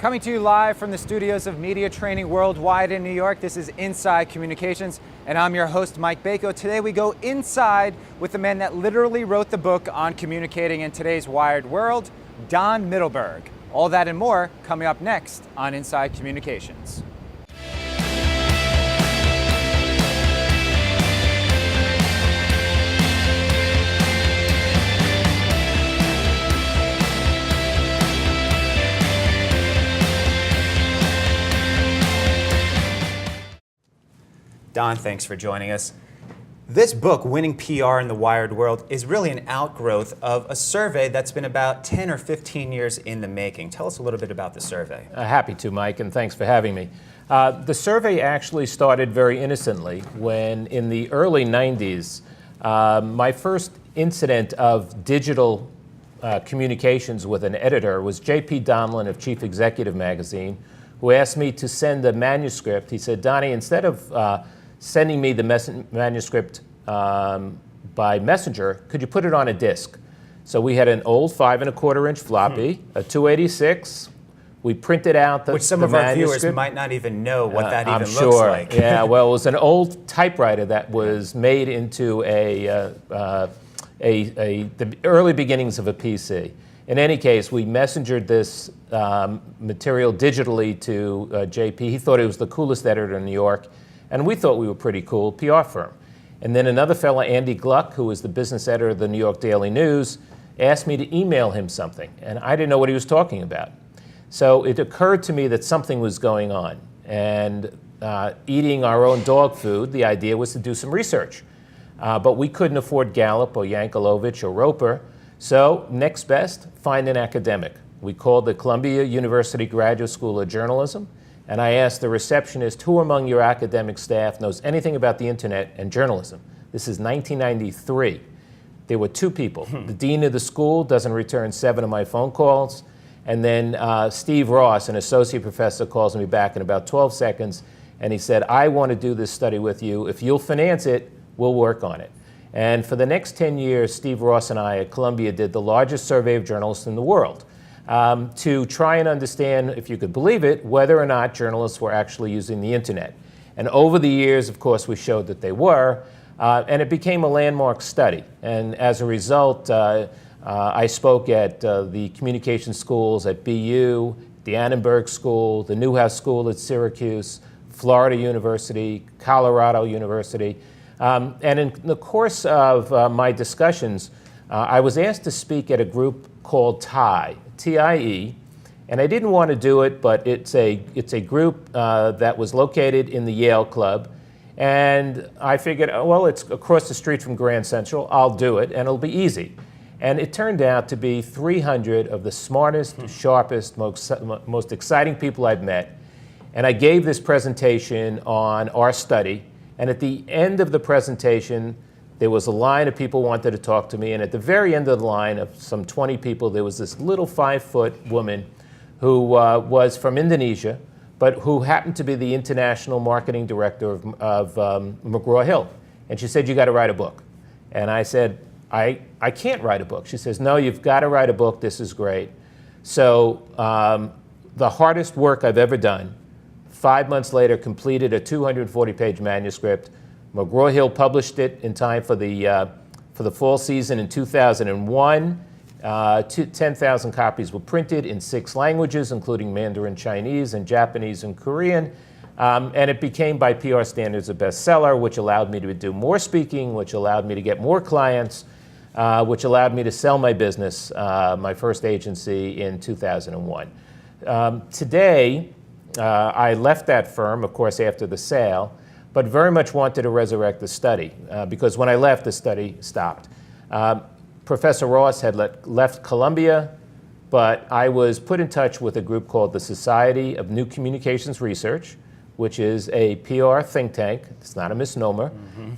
Coming to you live from the studios of Media Training Worldwide in New York, this is Inside Communications, and I'm your host, Mike Bako. Today we go inside with the man that literally wrote the book on communicating in today's wired world, Don Mittelberg. All that and more coming up next on Inside Communications. Don, thanks for joining us. This book, Winning PR in the Wired World, is really an outgrowth of a survey that's been about 10 or 15 years in the making. Tell us a little bit about the survey. Happy to, Mike, and thanks for having me. The survey actually started very innocently when, in the early 90s, my first incident of digital communications with an editor was J.P. Donlin of Chief Executive Magazine, who asked me to send a manuscript. He said, Donnie, instead of sending me the manuscript by messenger, could you put it on a disk? So we had an old 5 1/4 inch floppy, a 286. We printed out the Which some of our viewers might not even know what that even looks like. Yeah, well, it was an old typewriter that was made into the early beginnings of a PC. In any case, we messengered this material digitally to JP. He thought he was the coolest editor in New York, and we thought we were pretty cool, PR firm. And then another fellow, Andy Gluck, who was the business editor of the New York Daily News, asked me to email him something, and I didn't know what he was talking about. So it occurred to me that something was going on, and eating our own dog food, the idea was to do some research. But we couldn't afford Gallup or Yankelovich or Roper, so next best, find an academic. We called the Columbia University Graduate School of Journalism, and I asked the receptionist, who among your academic staff knows anything about the internet and journalism? This is 1993. There were 2 people. The dean of the school doesn't return 7 of my phone calls, and then Steve Ross, an associate professor, calls me back in about 12 seconds, and he said, I want to do this study with you. If you'll finance it, we'll work on it. And for the next 10 years, Steve Ross and I at Columbia did the largest survey of journalists in the world, to try and understand, if you could believe it, whether or not journalists were actually using the internet. And over the years, of course, we showed that they were, and it became a landmark study. And as a result, I spoke at the communication schools at BU, the Annenberg School, the Newhouse School at Syracuse, Florida University, Colorado University. And in the course of my discussions, I was asked to speak at a group called TIE, T-I-E, and I didn't want to do it, but it's a group that was located in the Yale Club, and I figured, oh, well, it's across the street from Grand Central, I'll do it, and it'll be easy. And it turned out to be 300 of the smartest, sharpest, most exciting people I've met, and I gave this presentation on our study, and at the end of the presentation, there was a line of people who wanted to talk to me, and at the very end of the line of some 20 people, there was this little 5-foot woman who was from Indonesia, but who happened to be the international marketing director of McGraw-Hill. And she said, you got to write a book. And I said, I can't write a book. She says, no, you've got to write a book. This is great. So the hardest work I've ever done, 5 months later, completed a 240-page manuscript. McGraw-Hill published it in time for the fall season in 2001. 10,000 copies were printed in 6 languages, including Mandarin Chinese and Japanese and Korean. And it became, by PR standards, a bestseller, which allowed me to do more speaking, which allowed me to get more clients, which allowed me to sell my business, my first agency, in 2001. Today, I left that firm, of course, after the sale, but very much wanted to resurrect the study, because when I left, the study stopped. Professor Ross had left Columbia, but I was put in touch with a group called the Society of New Communications Research, which is a PR think tank. It's not a misnomer.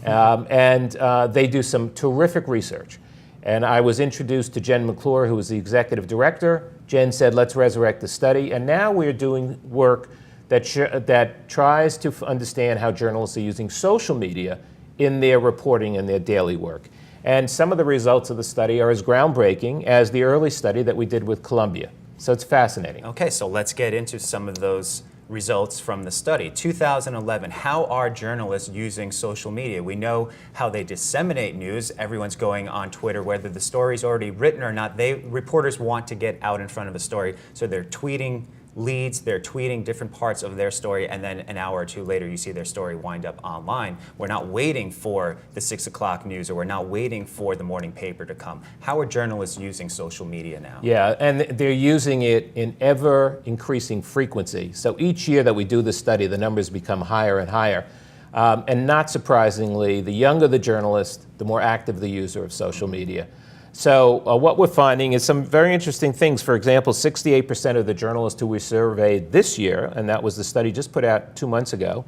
And they do some terrific research. And I was introduced to Jen McClure, who was the executive director. Jen said, let's resurrect the study. And now we're doing work that tries to understand how journalists are using social media in their reporting and their daily work. And some of the results of the study are as groundbreaking as the early study that we did with Columbia. So it's fascinating. Okay, so let's get into some of those results from the study. 2011, how are journalists using social media? We know how they disseminate news. Everyone's going on Twitter, whether the story's already written or not. Reporters want to get out in front of a story, so they're tweeting leads, they're tweeting different parts of their story, and then an hour or two later you see their story wind up online. We're not waiting for the 6 o'clock news, or we're not waiting for the morning paper to come. How are journalists using social media now? Yeah, and they're using it in ever increasing frequency. So each year that we do this study, the numbers become higher and higher. And not surprisingly, the younger the journalist, the more active the user of social media. So what we're finding is some very interesting things. For example, 68% of the journalists who we surveyed this year, and that was the study just put out 2 months ago,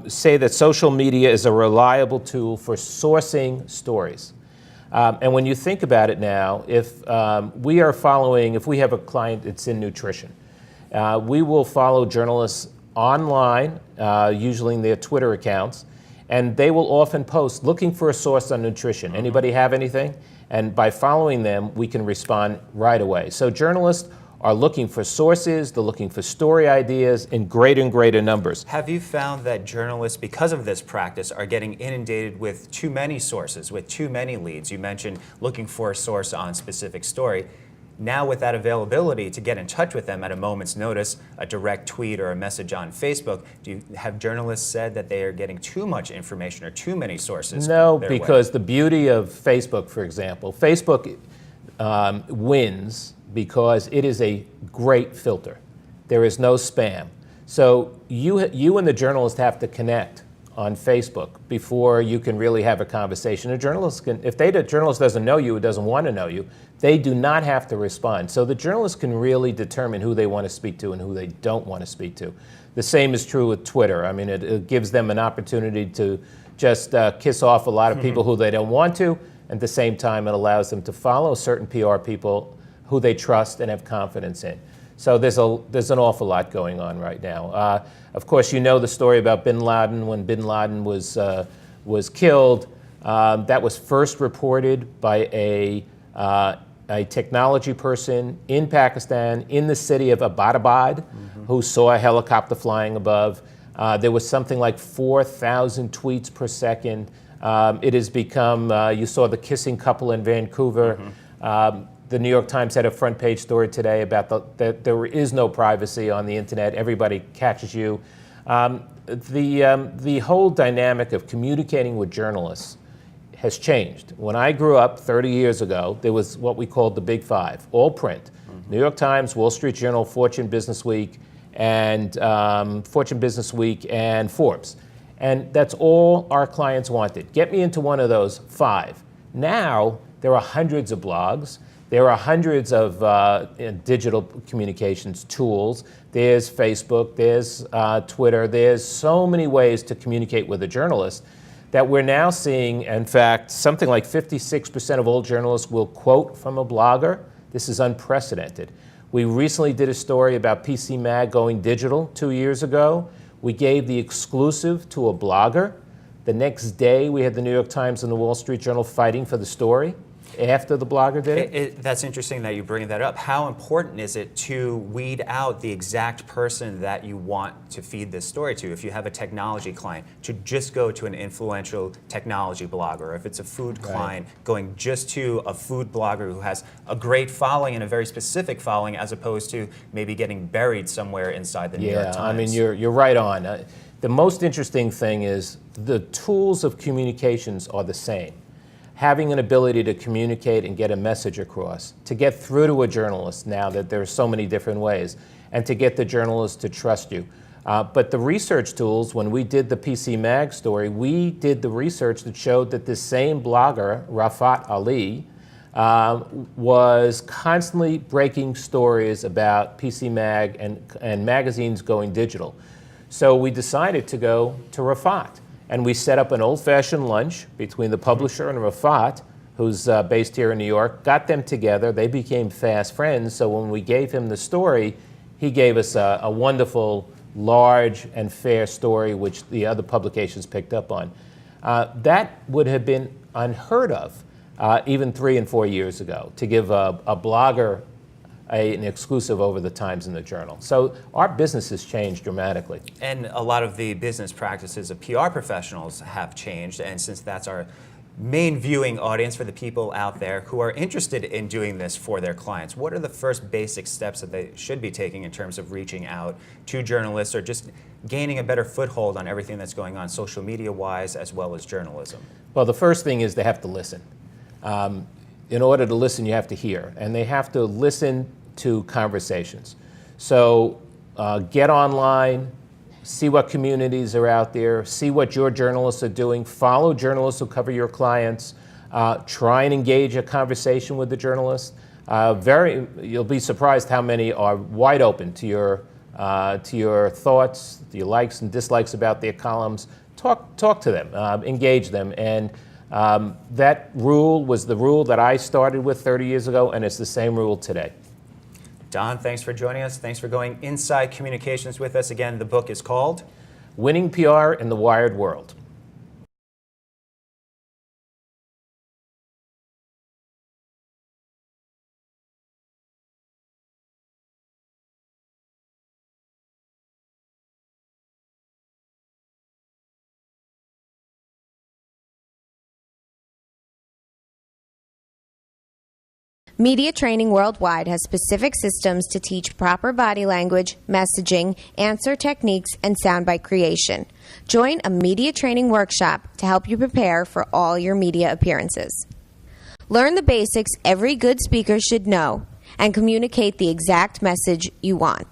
say that social media is a reliable tool for sourcing stories. And when you think about it now, if we have a client that's in nutrition, we will follow journalists online, usually in their Twitter accounts, and they will often post looking for a source on nutrition. Anybody have anything? And by following them, we can respond right away. So journalists are looking for sources, they're looking for story ideas in greater and greater numbers. Have you found that journalists, because of this practice, are getting inundated with too many sources, with too many leads? You mentioned looking for a source on a specific story. Now with that availability to get in touch with them at a moment's notice, a direct tweet or a message on Facebook, have journalists said that they are getting too much information or too many sources? No, because the beauty of Facebook, for example, Facebook wins because it is a great filter. There is no spam. So you and the journalist have to connect on Facebook before you can really have a conversation. A journalist can, if the journalist doesn't know you, or doesn't want to know you, they do not have to respond. So the journalist can really determine who they want to speak to and who they don't want to speak to. The same is true with Twitter. I mean, it gives them an opportunity to just kiss off a lot of people who they don't want to. At the same time, it allows them to follow certain PR people who they trust and have confidence in. So there's an awful lot going on right now. Of course, you know the story about Bin Laden. When Bin Laden was killed, that was first reported by a technology person in Pakistan, in the city of Abbottabad, who saw a helicopter flying above. There was something like 4,000 tweets per second. It has become, you saw the kissing couple in Vancouver. The New York Times had a front page story today about that there is no privacy on the internet. Everybody catches you. The whole dynamic of communicating with journalists has changed. When I grew up 30 years ago, there was what we called the Big Five, all print. New York Times, Wall Street Journal, Fortune Business Week, and Forbes. And that's all our clients wanted. Get me into one of those five. Now, there are hundreds of blogs. There are hundreds of digital communications tools. There's Facebook, there's Twitter. There's so many ways to communicate with a journalist that we're now seeing, in fact, something like 56% of all journalists will quote from a blogger. This is unprecedented. We recently did a story about PC Mag going digital 2 years ago. We gave the exclusive to a blogger. The next day, we had the New York Times and the Wall Street Journal fighting for the story after the blogger did it. That's interesting that you bring that up. How important is it to weed out the exact person that you want to feed this story to? If you have a technology client, to just go to an influential technology blogger, or if it's a food client, going just to a food blogger who has a great following and a very specific following, as opposed to maybe getting buried somewhere inside the New York Times. Yeah, I mean, you're right on. The most interesting thing is the tools of communications are the same. Having an ability to communicate and get a message across, to get through to a journalist now that there are so many different ways, and to get the journalist to trust you. But the research tools, when we did the PC Mag story, we did the research that showed that this same blogger, Rafat Ali, was constantly breaking stories about PC Mag and magazines going digital. So we decided to go to Rafat. And we set up an old-fashioned lunch between the publisher and Rafat, who's based here in New York, got them together. They became fast friends. So when we gave him the story, he gave us a wonderful, large, and fair story, which the other publications picked up on. That would have been unheard of even 3 and 4 years ago, to give a blogger an exclusive over the Times and the Journal. So our business has changed dramatically. And a lot of the business practices of PR professionals have changed, and since that's our main viewing audience for the people out there who are interested in doing this for their clients, what are the first basic steps that they should be taking in terms of reaching out to journalists or just gaining a better foothold on everything that's going on social media-wise as well as journalism? Well, the first thing is they have to listen. In order to listen, you have to hear, and they have to listen to conversations. So get online, see what communities are out there, see what your journalists are doing, follow journalists who cover your clients, try and engage a conversation with the journalist. You'll be surprised how many are wide open to your thoughts, to your likes and dislikes about their columns. Talk to them, engage them, and that rule was the rule that I started with 30 years ago, and it's the same rule today. Don, thanks for joining us. Thanks for going inside communications with us. Again, the book is called Winning PR in the Wired World. Media Training Worldwide has specific systems to teach proper body language, messaging, answer techniques, and soundbite creation. Join a media training workshop to help you prepare for all your media appearances. Learn the basics every good speaker should know and communicate the exact message you want.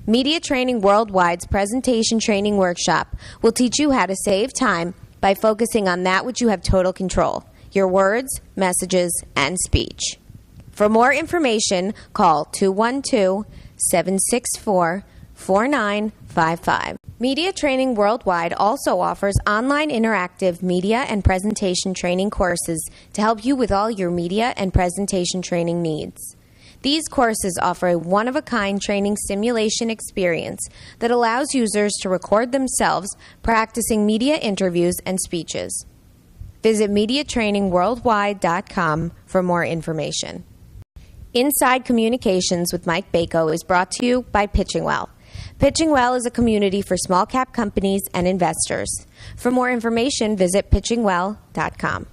Media Training Worldwide's presentation training workshop will teach you how to save time by focusing on that which you have total control, your words, messages, and speech. For more information, call 212-764-4955. Media Training Worldwide also offers online interactive media and presentation training courses to help you with all your media and presentation training needs. These courses offer a one-of-a-kind training simulation experience that allows users to record themselves practicing media interviews and speeches. Visit MediaTrainingWorldwide.com for more information. Inside Communications with Mike Bako is brought to you by Pitching Well. Pitching Well is a community for small cap companies and investors. For more information, visit pitchingwell.com.